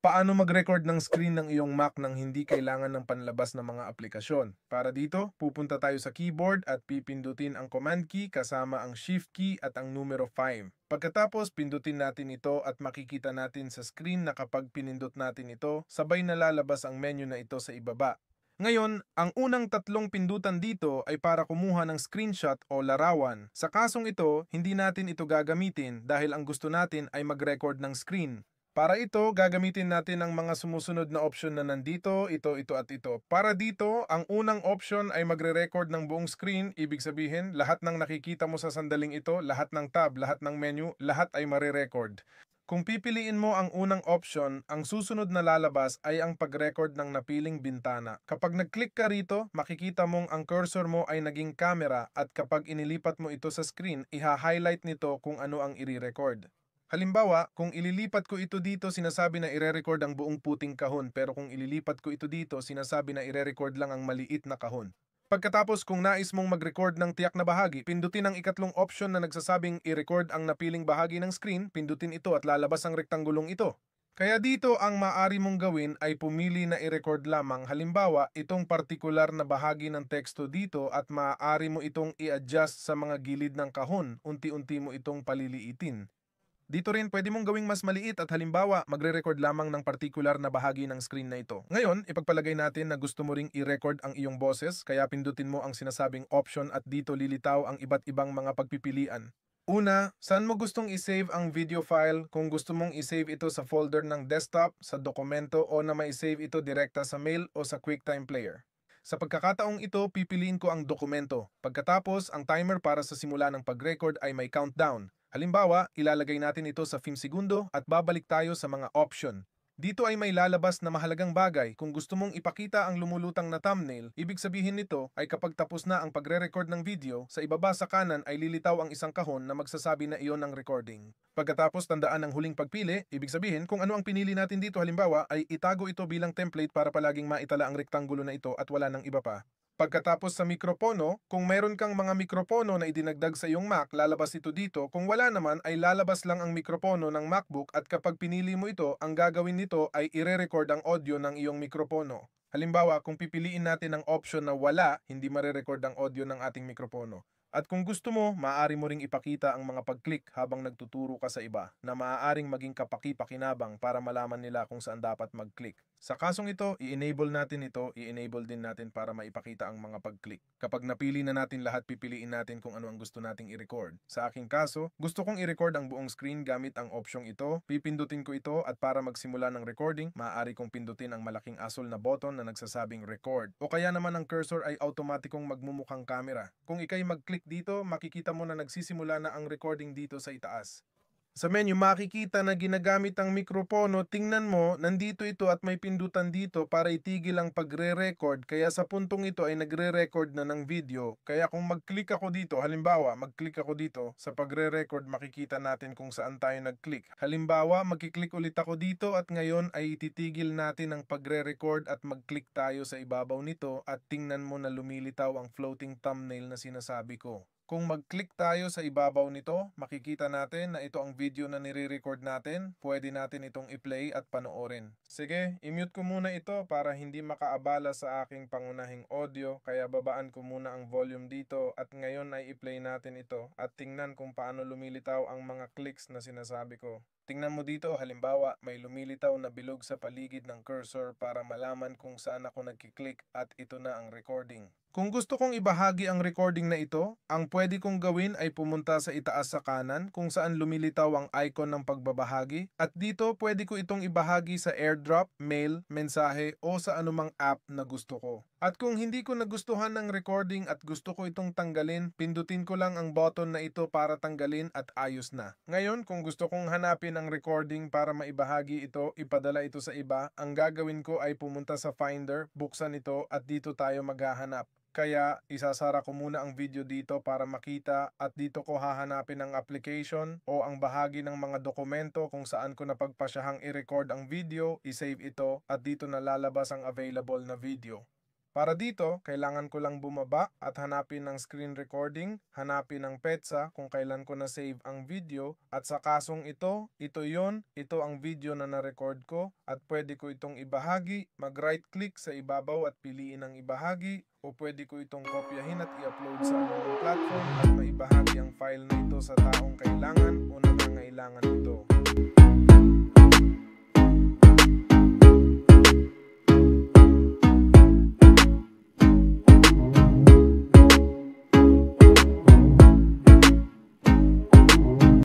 Paano mag-record ng screen ng iyong Mac nang hindi kailangan ng panlabas na mga aplikasyon? Para dito, pupunta tayo sa keyboard at pipindutin ang Command key kasama ang Shift key at ang numero 5. Pagkatapos, pindutin natin ito at makikita natin sa screen na kapag pinindot natin ito, sabay na lalabas ang menu na ito sa ibaba. Ngayon, ang unang tatlong pindutan dito ay para kumuha ng screenshot o larawan. Sa kasong ito, hindi natin ito gagamitin dahil ang gusto natin ay mag-record ng screen. Para ito, gagamitin natin ang mga sumusunod na option na nandito, ito at ito. Para dito, ang unang option ay magre-record ng buong screen, ibig sabihin, lahat ng nakikita mo sa sandaling ito, lahat ng tab, lahat ng menu, lahat ay mare-record. Kung pipiliin mo ang unang option, ang susunod na lalabas ay ang pag-record ng napiling bintana. Kapag nag-click ka rito, makikita mong ang cursor mo ay naging camera at kapag inilipat mo ito sa screen, iha-highlight nito kung ano ang i-record. Halimbawa, kung ililipat ko ito dito, sinasabi na ire-record ang buong puting kahon, pero kung ililipat ko ito dito, sinasabi na ire-record lang ang maliit na kahon. Pagkatapos, kung nais mong mag-record ng tiyak na bahagi, pindutin ang ikatlong option na nagsasabing i-record ang napiling bahagi ng screen, pindutin ito at lalabas ang rektangulong ito. Kaya dito ang maaari mong gawin ay pumili na i-record lamang, halimbawa itong partikular na bahagi ng teksto dito at maaari mo itong i-adjust sa mga gilid ng kahon, unti-unti mo itong paliliitin. Dito rin pwede mong gawing mas maliit at halimbawa magre-record lamang ng partikular na bahagi ng screen na ito. Ngayon, ipagpalagay natin na gusto mo ring i-record ang iyong boses kaya pindutin mo ang sinasabing option at dito lilitaw ang iba't ibang mga pagpipilian. Una, saan mo gustong i-save ang video file? Kung gusto mong i-save ito sa folder ng desktop, sa dokumento o na mai-save ito direkta sa mail o sa QuickTime Player. Sa pagkakataong ito, pipiliin ko ang dokumento. Pagkatapos, ang timer para sa simula ng pag-record ay may countdown. Halimbawa, ilalagay natin ito sa 5 segundo at babalik tayo sa mga option. Dito ay may lalabas na mahalagang bagay. Kung gusto mong ipakita ang lumulutang na thumbnail, ibig sabihin nito ay kapag tapos na ang pagre-record ng video, sa ibaba sa kanan ay lilitaw ang isang kahon na magsasabi na iyon ang recording. Pagkatapos tandaan ang huling pagpili, ibig sabihin kung ano ang pinili natin dito halimbawa ay itago ito bilang template para palaging maitala ang rektangulo na ito at wala ng iba pa. Pagkatapos sa mikropono, kung mayroon kang mga mikropono na idinagdag sa iyong Mac, lalabas ito dito. Kung wala naman, ay lalabas lang ang mikropono ng MacBook at kapag pinili mo ito, ang gagawin nito ay ire-record ang audio ng iyong mikropono. Halimbawa, kung pipiliin natin ang option na wala, hindi mare-record ang audio ng ating mikropono. At kung gusto mo, maaari mo ring ipakita ang mga pag-click habang nagtuturo ka sa iba na maaaring maging kapaki-pakinabang para malaman nila kung saan dapat mag-click. Sa kasong ito, i-enable natin ito, i-enable din natin para maipakita ang mga pag-click. Kapag napili na natin lahat, pipiliin natin kung ano ang gusto nating i-record. Sa aking kaso, gusto kong i-record ang buong screen gamit ang opsyong ito. Pipindutin ko ito at para magsimula ng recording, maaari kong pindutin ang malaking asol na button na nagsasabing record. O kaya naman ang cursor ay automatikong magmumukhang camera. Kung ikay mag-click dito, makikita mo na nagsisimula na ang recording dito sa itaas. Sa menu, makikita na ginagamit ang mikropono. Tingnan mo, nandito ito at may pindutan dito para itigil ang pagre-record. Kaya sa puntong ito ay nagre-record na ng video. Kaya kung mag-click ako dito, halimbawa, mag-click ako dito, sa pagre-record makikita natin kung saan tayo nag-click. Halimbawa, mag-click ulit ako dito at ngayon ay ititigil natin ang pagre-record at mag-click tayo sa ibabaw nito at tingnan mo na lumilitaw ang floating thumbnail na sinasabi ko. Kung mag-click tayo sa ibabaw nito, makikita natin na ito ang video na nire-record natin. Pwede natin itong i-play at panoorin. Sige, i-mute ko muna ito para hindi makaabala sa aking pangunahing audio. Kaya babaan ko muna ang volume dito at ngayon ay i-play natin ito at tingnan kung paano lumilitaw ang mga clicks na sinasabi ko. Tingnan mo dito, halimbawa, may lumilitaw na bilog sa paligid ng cursor para malaman kung saan ako nagkiklik at ito na ang recording. Kung gusto kong ibahagi ang recording na ito, ang pwede kong gawin ay pumunta sa itaas sa kanan kung saan lumilitaw ang icon ng pagbabahagi at dito pwede ko itong ibahagi sa AirDrop, mail, mensahe o sa anumang app na gusto ko. At kung hindi ko nagustuhan ng recording at gusto ko itong tanggalin, pindutin ko lang ang button na ito para tanggalin at ayos na. Ngayon, kung gusto kong hanapin ang recording para maibahagi ito, ipadala ito sa iba, ang gagawin ko ay pumunta sa Finder, buksan ito at dito tayo maghahanap. Kaya isasara ko muna ang video dito para makita at dito ko hahanapin ang application o ang bahagi ng mga dokumento kung saan ko napagpasyahang i-record ang video, i-save ito at dito na lalabas ang available na video. Para dito, kailangan ko lang bumaba at hanapin ng screen recording, hanapin ng petsa kung kailan ko na-save ang video, at sa kasong ito ang video na na-record ko at pwede ko itong ibahagi, mag-right click sa ibabaw at piliin ang ibahagi, o pwede ko itong kopyahin at i-upload sa anumang platform at maibahagi ang file na ito sa taong kailangan o nangangailangan nito.